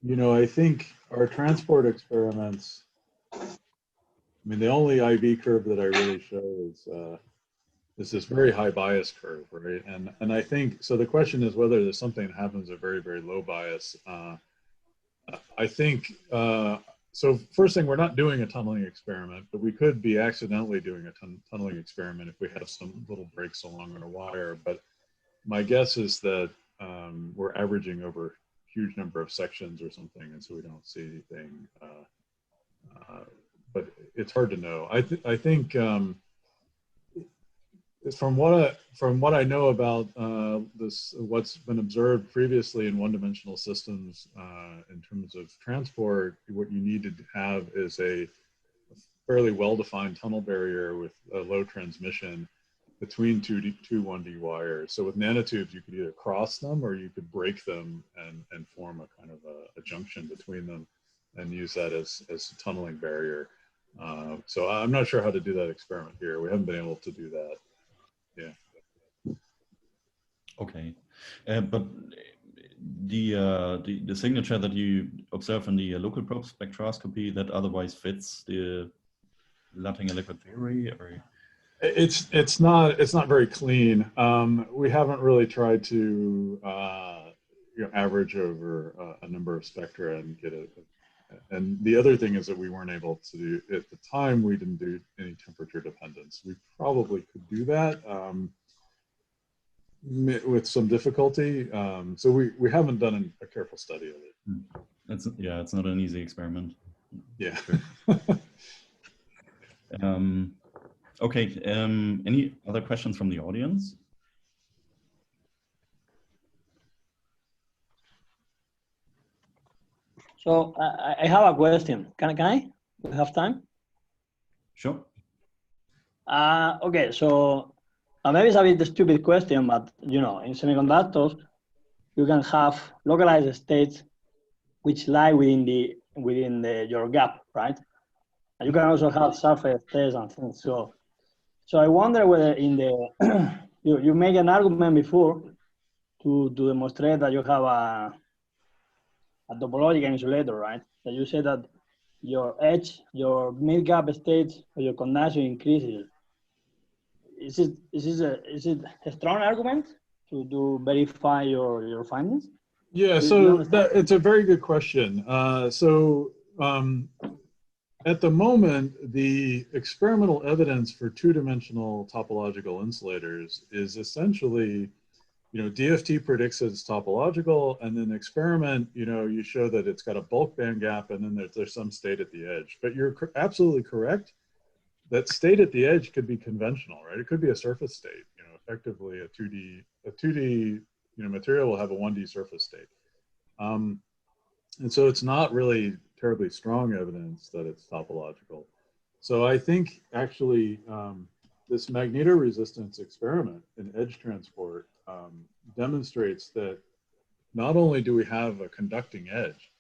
you know, I think our transport experiments, I mean, the only IV curve that I really show is this very high bias curve, right? And I think, so the question is whether there's something that happens at very, very low bias. I think, so first thing, we're not doing a tunneling experiment, but we could be accidentally doing a tunneling experiment if we have some little breaks along our wire. But my guess is that we're averaging over a huge number of sections or something, and so we don't see anything. But it's hard to know. I think from what I know about what's been observed previously in one-dimensional systems in terms of transport, what you need to have is a fairly well-defined tunnel barrier with a low transmission between two 1D wires. So with nanotubes, you could either cross them or you could break them and form a kind of a junction between them and use that as a tunneling barrier. So I'm not sure how to do that experiment here. We haven't been able to do that. Yeah. Okay, but the signature that you observe in the local probe spectroscopy, that otherwise fits the Luttinger liquid theory, or? It's not very clean. We haven't really tried to average over a number of spectra and get it. And the other thing is that we weren't able to do, at the time, we didn't do any temperature dependence. We probably could do that with some difficulty. So we haven't done a careful study of it. It's not an easy experiment. Yeah. Okay, any other questions from the audience? So I have a question. Can I? We have time? Sure. Okay, so maybe it's a bit a stupid question, but you know, in semiconductors, you can have localized states which lie within your gap, right? And you can also have surface states and things. So I wonder whether in the you made an argument before to demonstrate that you have a topological insulator, right? That you say that your edge, your mid-gap state, or your conduction increases. Is it a strong argument to verify your findings? Yeah, so it's a very good question. At the moment, the experimental evidence for two-dimensional topological insulators is essentially, DFT predicts it's topological, and then experiment, you show that it's got a bulk band gap, and then there's some state at the edge. But you're absolutely correct. That state at the edge could be conventional, right? It could be a surface state. Effectively a 2D material will have a 1D surface state. And so it's not really terribly strong evidence that it's topological. So I think actually this magnetoresistance experiment in edge transport demonstrates that not only do we have a conducting edge,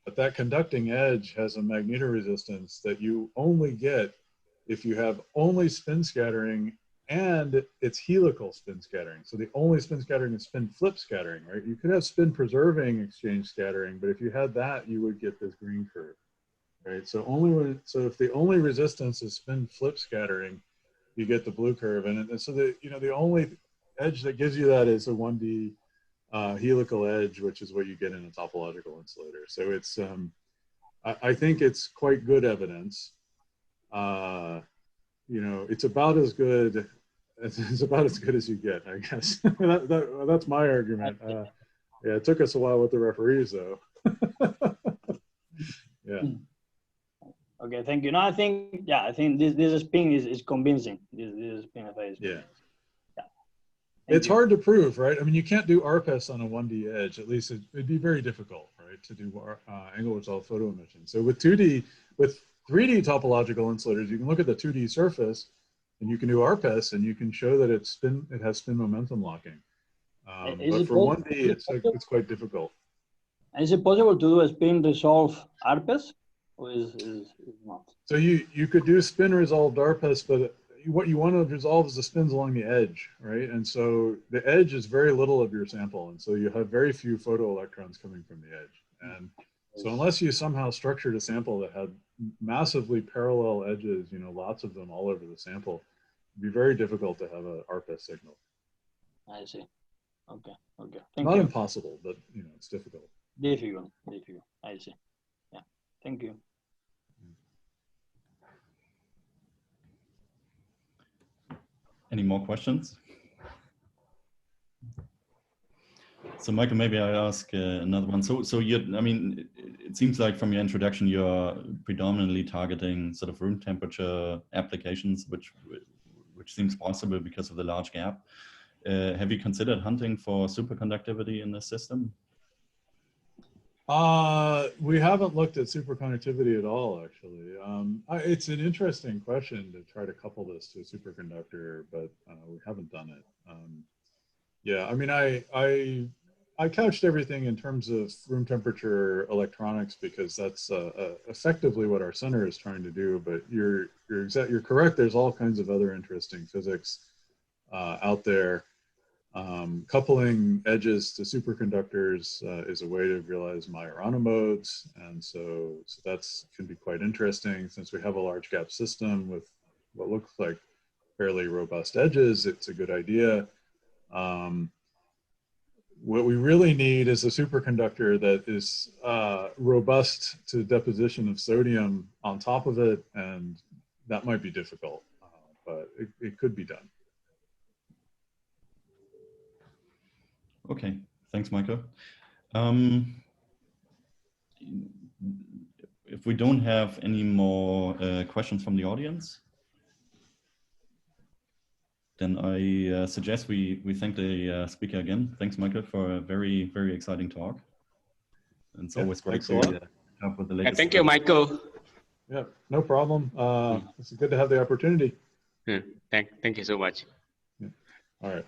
but that conducting edge has a magnetoresistance that you only get if you have only spin scattering and it's helical spin scattering. So the only spin scattering is spin flip scattering, right? You could have spin preserving exchange scattering, but if you had that, you would get this green curve, right? So if the only resistance is spin flip scattering, you get the blue curve. And so the only edge that gives you that is a 1D helical edge, which is what you get in a topological insulator. So it's, I think it's quite good evidence. It's about as good. It's about as good as you get, I guess. That's my argument. Yeah, it took us a while with the referees, though. Yeah. Okay, thank you. No, I think this spin is convincing. This spin phase. Yeah. It's hard to prove, right? I mean, you can't do RPES on a 1D edge. At least it'd be very difficult, right, to do angle resolved photo emission. So with 3D topological insulators, you can look at the 2D surface, and you can do RPES, and you can show that it has spin momentum locking. But for 1D, it's quite difficult. And is it possible to do a spin resolved RPES, or is not? So you could do spin resolved RPES, but what you want to resolve is the spins along the edge, right? And so the edge is very little of your sample, and so you have very few photoelectrons coming from the edge. And so unless you somehow structured a sample that had massively parallel edges, lots of them all over the sample, it'd be very difficult to have a RPES signal. I see. Okay. Not impossible, but it's difficult. Difficult. I see. Yeah. Thank you. Any more questions? So Michael, maybe I ask another one. So it seems like from your introduction, you're predominantly targeting sort of room temperature applications, which seems possible because of the large gap. Have you considered hunting for superconductivity in this system? We haven't looked at superconductivity at all, actually. It's an interesting question to try to couple this to a superconductor, but we haven't done it. Yeah, I mean, I couched everything in terms of room temperature electronics because that's effectively what our center is trying to do. But you're correct. There's all kinds of other interesting physics out there. Coupling edges to superconductors is a way to realize Majorana modes, and so that's can be quite interesting. Since we have a large gap system with what looks like fairly robust edges, it's a good idea. What we really need is a superconductor that is robust to deposition of sodium on top of it, and that might be difficult, but it could be done. Okay, thanks, Michael. If we don't have any more questions from the audience, then I suggest we thank the speaker again. Thanks, Michael, for a very, very exciting talk. And it's always great to have with the latest. Thank you, Michael. Yeah, no problem. It's good to have the opportunity. Thank you so much. Yeah. All right.